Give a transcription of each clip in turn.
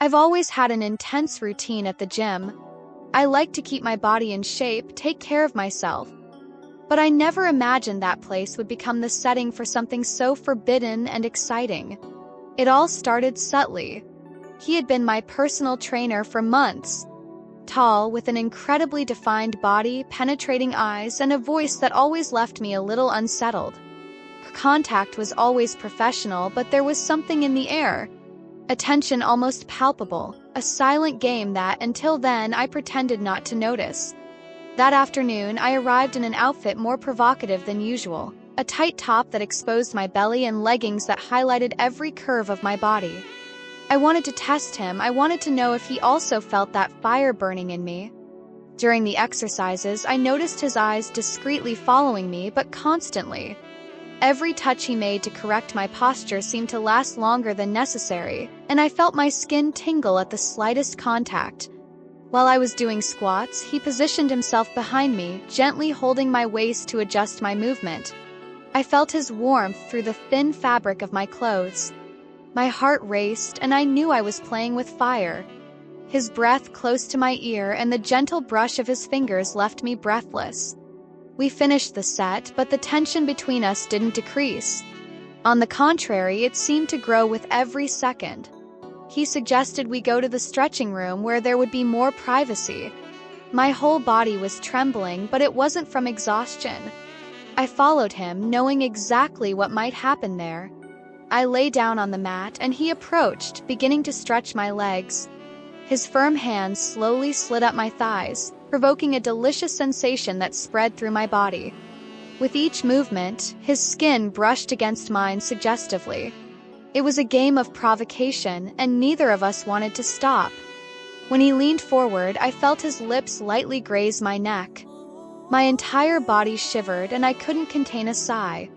I've always had an intense routine at the gym. I like to keep my body in shape, take care of myself. But I never imagined that place would become the setting for something so forbidden and exciting. It all started subtly. He had been my personal trainer for months. Tall, with an incredibly defined body, penetrating eyes, and a voice that always left me a little unsettled. Contact was always professional, but there was something in the air. A tension almost palpable, a silent game that, until then, I pretended not to notice. That afternoon, I arrived in an outfit more provocative than usual, a tight top that exposed my belly and leggings that highlighted every curve of my body. I wanted to test him. I wanted to know if he also felt that fire burning in me. During the exercises, I noticed his eyes discreetly following me, but constantly. Every touch he made to correct my posture seemed to last longer than necessary, and I felt my skin tingle at the slightest contact. While I was doing squats, he positioned himself behind me, gently holding my waist to adjust my movement. I felt his warmth through the thin fabric of my clothes. My heart raced, and I knew I was playing with fire. His breath close to my ear and the gentle brush of his fingers left me breathless. We finished the set, but the tension between us didn't decrease. On the contrary, it seemed to grow with every second. He suggested we go to the stretching room where there would be more privacy. My whole body was trembling, but it wasn't from exhaustion. I followed him, knowing exactly what might happen there. I lay down on the mat, and he approached, beginning to stretch my legs. His firm hands slowly slid up my thighs, provoking a delicious sensation that spread through my body. With each movement, his skin brushed against mine suggestively. It was a game of provocation, and neither of us wanted to stop. When he leaned forward, I felt his lips lightly graze my neck. My entire body shivered, and I couldn't contain a sigh.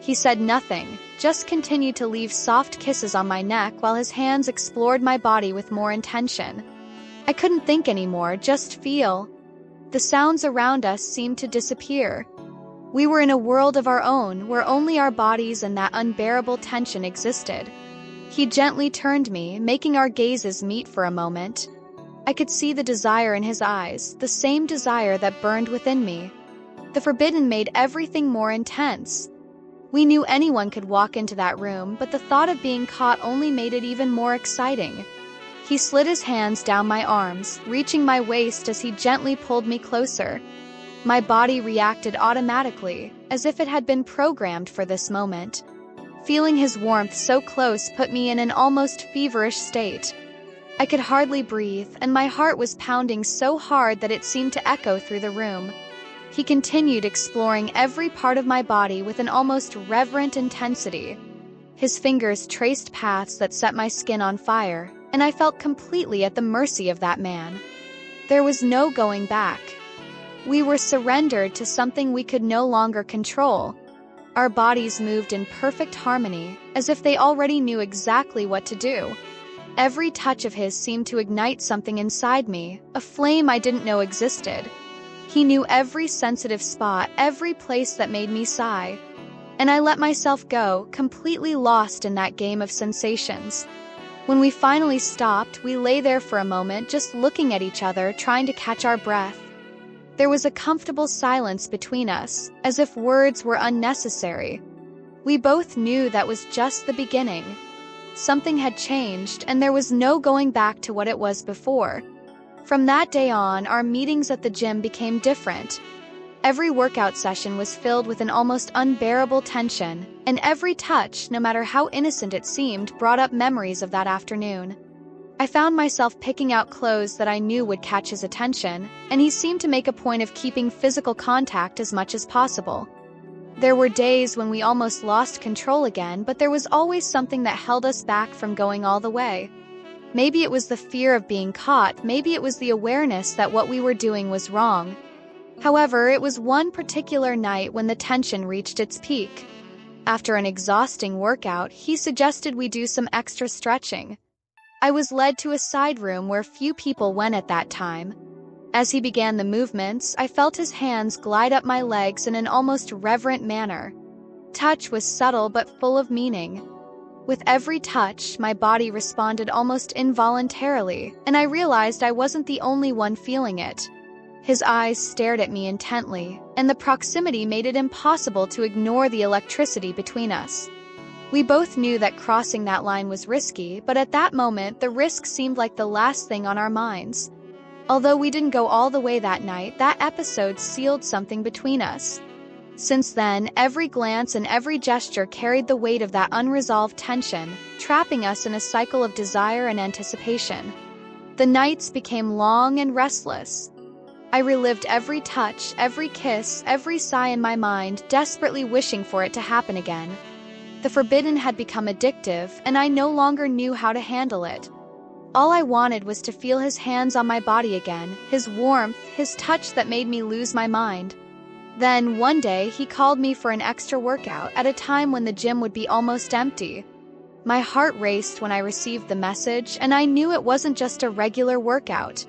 He said nothing, just continued to leave soft kisses on my neck while his hands explored my body with more intention. I couldn't think anymore, just feel. The sounds around us seemed to disappear. We were in a world of our own, where only our bodies and that unbearable tension existed. He gently turned me, making our gazes meet for a moment. I could see the desire in his eyes, the same desire that burned within me. The forbidden made everything more intense. We knew anyone could walk into that room, but the thought of being caught only made it even more exciting. He slid his hands down my arms, reaching my waist as he gently pulled me closer. My body reacted automatically, as if it had been programmed for this moment. Feeling his warmth so close put me in an almost feverish state. I could hardly breathe, and my heart was pounding so hard that it seemed to echo through the room. He continued exploring every part of my body with an almost reverent intensity. His fingers traced paths that set my skin on fire, and I felt completely at the mercy of that man. There was no going back. We were surrendered to something we could no longer control. Our bodies moved in perfect harmony, as if they already knew exactly what to do. Every touch of his seemed to ignite something inside me, a flame I didn't know existed. He knew every sensitive spot, every place that made me sigh. And I let myself go, completely lost in that game of sensations. When we finally stopped, we lay there for a moment, just looking at each other, trying to catch our breath. There was a comfortable silence between us, as if words were unnecessary. We both knew that was just the beginning. Something had changed, and there was no going back to what it was before. From that day on, our meetings at the gym became different. Every workout session was filled with an almost unbearable tension, and every touch, no matter how innocent it seemed, brought up memories of that afternoon. I found myself picking out clothes that I knew would catch his attention, and he seemed to make a point of keeping physical contact as much as possible. There were days when we almost lost control again, but there was always something that held us back from going all the way. Maybe it was the fear of being caught, maybe it was the awareness that what we were doing was wrong. However, it was one particular night when the tension reached its peak. After an exhausting workout, he suggested we do some extra stretching. I was led to a side room where few people went at that time. As he began the movements, I felt his hands glide up my legs in an almost reverent manner. Touch was subtle but full of meaning. With every touch, my body responded almost involuntarily, and I realized I wasn't the only one feeling it. His eyes stared at me intently, and the proximity made it impossible to ignore the electricity between us. We both knew that crossing that line was risky, but at that moment, the risk seemed like the last thing on our minds. Although we didn't go all the way that night, that episode sealed something between us. Since then, every glance and every gesture carried the weight of that unresolved tension, trapping us in a cycle of desire and anticipation. The nights became long and restless. I relived every touch, every kiss, every sigh in my mind, desperately wishing for it to happen again. The forbidden had become addictive, and I no longer knew how to handle it. All I wanted was to feel his hands on my body again, his warmth, his touch that made me lose my mind. Then, one day, he called me for an extra workout at a time when the gym would be almost empty. My heart raced when I received the message, and I knew it wasn't just a regular workout.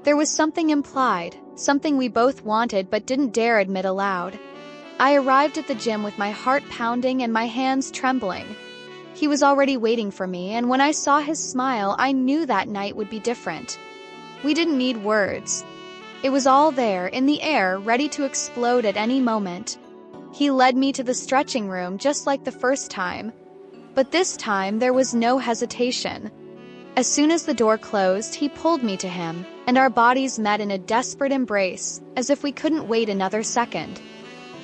There was something implied, something we both wanted but didn't dare admit aloud. I arrived at the gym with my heart pounding and my hands trembling. He was already waiting for me, and when I saw his smile, I knew that night would be different. We didn't need words. It was all there, in the air, ready to explode at any moment. He led me to the stretching room just like the first time. But this time, there was no hesitation. As soon as the door closed, he pulled me to him, and our bodies met in a desperate embrace, as if we couldn't wait another second.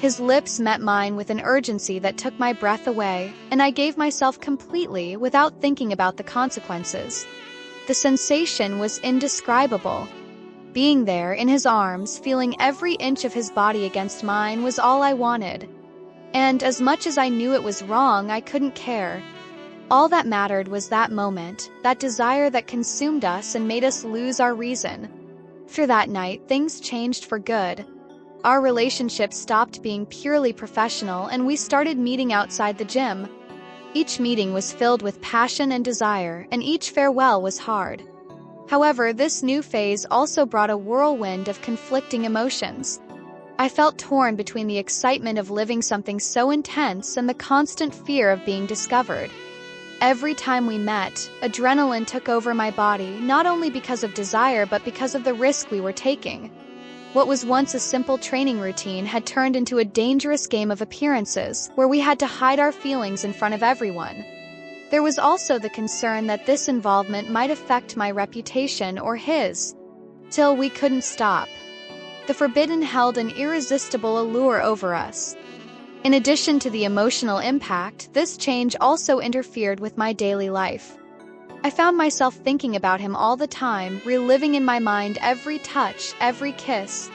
His lips met mine with an urgency that took my breath away, and I gave myself completely without thinking about the consequences. The sensation was indescribable. Being there, in his arms, feeling every inch of his body against mine was all I wanted. And as much as I knew it was wrong, I couldn't care. All that mattered was that moment, that desire that consumed us and made us lose our reason. After that night, things changed for good. Our relationship stopped being purely professional, and we started meeting outside the gym. Each meeting was filled with passion and desire, and each farewell was hard. However, this new phase also brought a whirlwind of conflicting emotions. I felt torn between the excitement of living something so intense and the constant fear of being discovered. Every time we met, adrenaline took over my body, not only because of desire but because of the risk we were taking. What was once a simple training routine had turned into a dangerous game of appearances, where we had to hide our feelings in front of everyone. There was also the concern that this involvement might affect my reputation or his. Till we couldn't stop. The forbidden held an irresistible allure over us. In addition to the emotional impact, this change also interfered with my daily life. I found myself thinking about him all the time, reliving in my mind every touch, every kiss.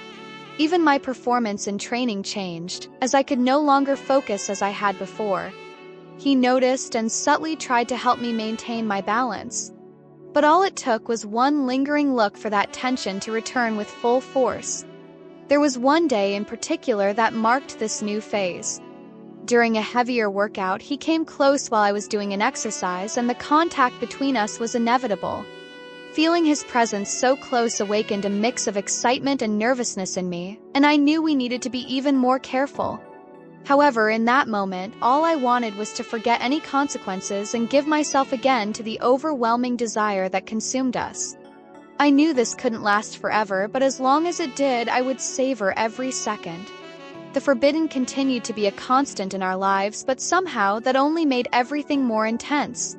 Even my performance in training changed, as I could no longer focus as I had before. He noticed and subtly tried to help me maintain my balance. But all it took was one lingering look for that tension to return with full force. There was one day in particular that marked this new phase. During a heavier workout, he came close while I was doing an exercise, and the contact between us was inevitable. Feeling his presence so close awakened a mix of excitement and nervousness in me, and I knew we needed to be even more careful. However, in that moment, all I wanted was to forget any consequences and give myself again to the overwhelming desire that consumed us. I knew this couldn't last forever, but as long as it did, I would savor every second. The forbidden continued to be a constant in our lives, but somehow that only made everything more intense.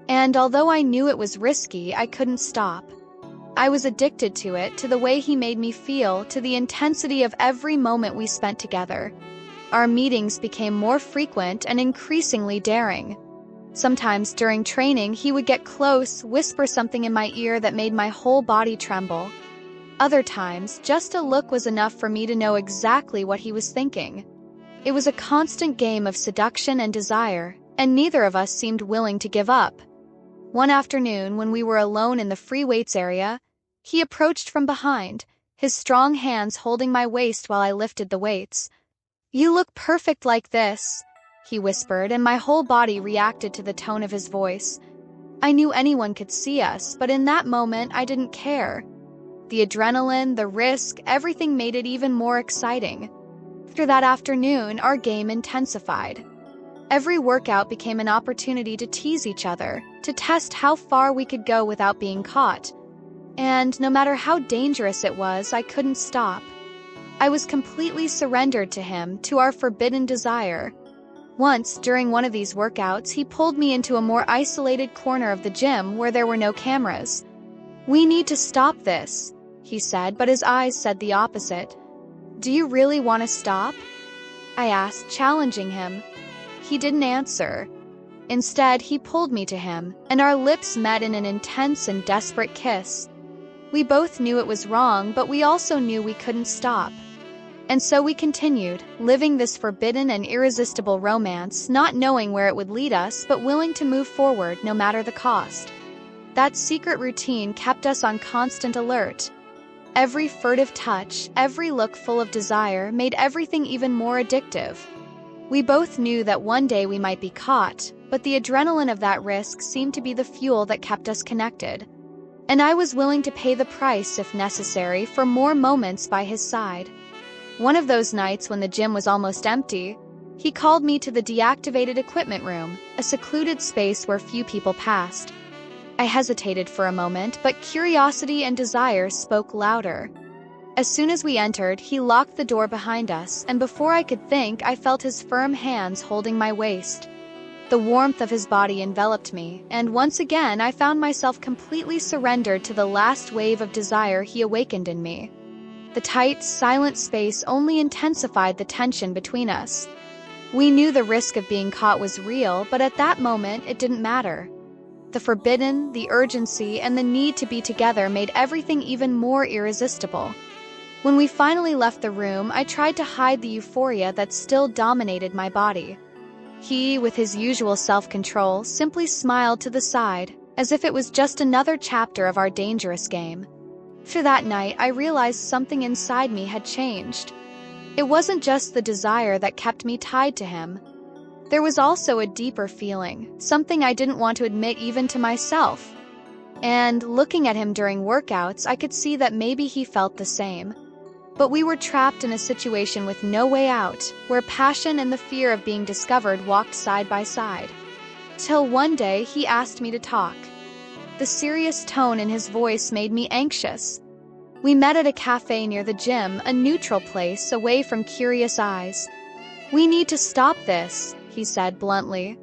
And although I knew it was risky, I couldn't stop. I was addicted to it, to the way he made me feel, to the intensity of every moment we spent together. Our meetings became more frequent and increasingly daring. Sometimes during training, he would get close, whisper something in my ear that made my whole body tremble. Other times, just a look was enough for me to know exactly what he was thinking. It was a constant game of seduction and desire, and neither of us seemed willing to give up. One afternoon, when we were alone in the free weights area, he approached from behind, his strong hands holding my waist while I lifted the weights. "You look perfect like this," he whispered, and my whole body reacted to the tone of his voice. I knew anyone could see us, but in that moment, I didn't care. The adrenaline, the risk, everything made it even more exciting. After that afternoon, our game intensified. Every workout became an opportunity to tease each other, to test how far we could go without being caught. And no matter how dangerous it was, I couldn't stop. I was completely surrendered to him, to our forbidden desire. Once, during one of these workouts, he pulled me into a more isolated corner of the gym where there were no cameras. "We need to stop this," he said, but his eyes said the opposite. "Do you really want to stop?" I asked, challenging him. He didn't answer. Instead, he pulled me to him, and our lips met in an intense and desperate kiss. We both knew it was wrong, but we also knew we couldn't stop. And so we continued, living this forbidden and irresistible romance, not knowing where it would lead us, but willing to move forward no matter the cost. That secret routine kept us on constant alert. Every furtive touch, every look full of desire, made everything even more addictive. We both knew that one day we might be caught, but the adrenaline of that risk seemed to be the fuel that kept us connected. And I was willing to pay the price, if necessary, for more moments by his side. One of those nights when the gym was almost empty, he called me to the deactivated equipment room, a secluded space where few people passed. I hesitated for a moment, but curiosity and desire spoke louder. As soon as we entered, he locked the door behind us, and before I could think, I felt his firm hands holding my waist. The warmth of his body enveloped me, and once again I found myself completely surrendered to the last wave of desire he awakened in me. The tight, silent space only intensified the tension between us. We knew the risk of being caught was real, but at that moment it didn't matter. The forbidden, the urgency, and the need to be together made everything even more irresistible. When we finally left the room, I tried to hide the euphoria that still dominated my body. He, with his usual self-control, simply smiled to the side, as if it was just another chapter of our dangerous game. After that night, I realized something inside me had changed. It wasn't just the desire that kept me tied to him. There was also a deeper feeling, something I didn't want to admit even to myself. And looking at him during workouts, I could see that maybe he felt the same. But we were trapped in a situation with no way out, where passion and the fear of being discovered walked side by side. Till one day, he asked me to talk. The serious tone in his voice made me anxious. We met at a cafe near the gym, a neutral place away from curious eyes. "We need to stop this," he said bluntly.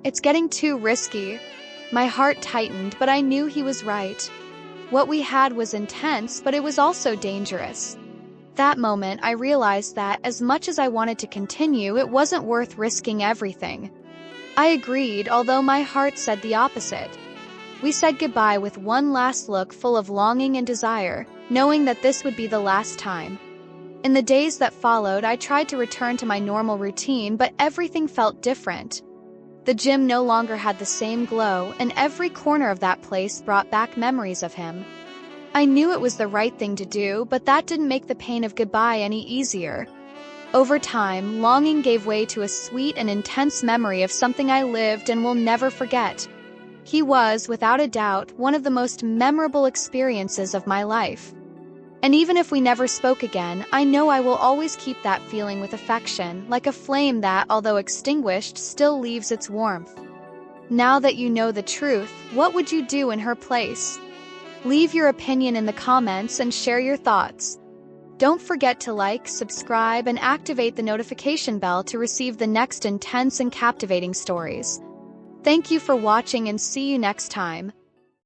"It's getting too risky." My heart tightened, but I knew he was right. What we had was intense, but it was also dangerous. That moment, I realized that, as much as I wanted to continue, it wasn't worth risking everything. I agreed, although my heart said the opposite. We said goodbye with one last look full of longing and desire, knowing that this would be the last time. In the days that followed, I tried to return to my normal routine, but everything felt different. The gym no longer had the same glow, and every corner of that place brought back memories of him. I knew it was the right thing to do, but that didn't make the pain of goodbye any easier. Over time, longing gave way to a sweet and intense memory of something I lived and will never forget. He was, without a doubt, one of the most memorable experiences of my life. And even if we never spoke again, I know I will always keep that feeling with affection, like a flame that, although extinguished, still leaves its warmth. Now that you know the truth, what would you do in her place? Leave your opinion in the comments and share your thoughts. Don't forget to like, subscribe, and activate the notification bell to receive the next intense and captivating stories. Thank you for watching and see you next time.